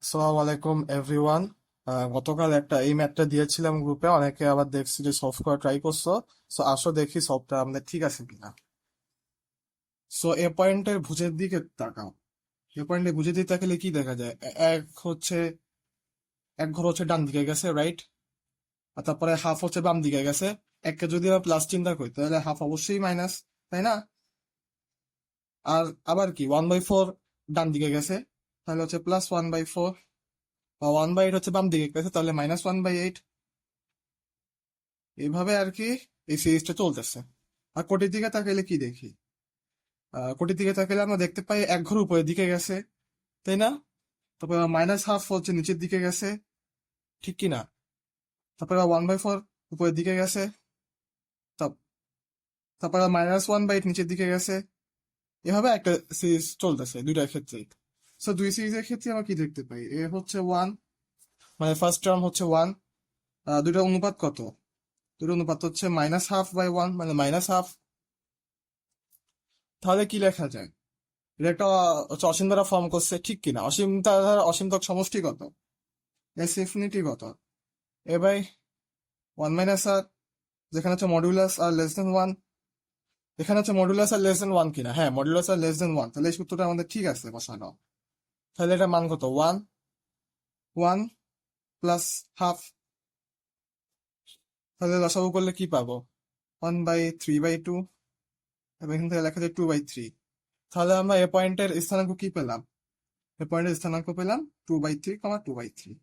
আসসালামু আলাইকুম এভরিওয়ান। গতকাল একটা এই ম্যাথটা দিয়েছিলাম গ্রুপে, অনেকে আবার দেখছি যে সলভ করা ট্রাই করছো। সো আসো দেখি সলভটা আমাদের ঠিক আছে কিনা। সো এ পয়েন্টের ভুজের দিকে তাকাও। এ পয়েন্টের ভুজের দিকে তাকালে কি দেখা যায়? এক ঘর হচ্ছে ডান দিকে গেছে, রাইট? আর তারপরে হাফ হচ্ছে বাম দিকে গেছে। এককে যদি আমরা প্লাস চিন্তা করি তাহলে হাফ অবশ্যই মাইনাস, তাই না? আর আবার কি 1/4 ডান দিকে গেছে, তাহলে হচ্ছে +1/4। বা 1/8 হচ্ছে বাম দিকে গেছে, তাহলে -1/8। এইভাবে আর কি এই সিরিজটা চলতেছে। আর কোটির দিকে তাকাইলে কি দেখি? কোটির দিকে তাকাইলে আমরা দেখতে পাই এক ঘর উপরের দিকে গেছে, তাই না? তারপর -1/2 হচ্ছে নিচের দিকে গেছে, ঠিক কি না? তারপর 1/4 উপরের দিকে গেছে। তাপ- তারপর -1/8 নিচের দিকে গেছে। এভাবে একটা সিরিজ চলতেছে দুইটার ক্ষেত্রেই। সো দুই সিরিজের ক্ষেত্রে আমরা কি দেখতে পাই? এ হচ্ছে ওয়ান, মানে ফার্স্ট টার্ম হচ্ছে ওয়ান। দুইটার অনুপাত কত? দুইটার অনুপাত হচ্ছে -1/2/1, মানে -1/2। তাহলে কি লেখা যায়? এটা একটা হচ্ছে অসীম দ্বারা ফর্ম করছে, ঠিক কিনা? অসীম দ্বারা অসীম তক সমষ্টি কত? এস ইনফিনিটি কত? এ বাই 1 - আর, যেখানে হচ্ছে মডুলাস আর লেস দেন ওয়ান। এখানে হচ্ছে মডুলাস আর লেস দেন ওয়ান কিনা? হ্যাঁ, মডুলাস আর লেস দেন ওয়ান, তাহলে এই সূত্রটা আমাদের ঠিক আছে বসানো। তাহলে এটা মান কত? ওয়ান। One plus half. তাহলে লসাগু করলে কি পাবো? 1/3/2। এবং এখান থেকে লেখা যায় 2/3। তাহলে আমরা এ পয়েন্টের স্থানাঙ্ক কি পেলাম? এ পয়েন্টের স্থানাঙ্ক পেলাম 2/3, 2/3।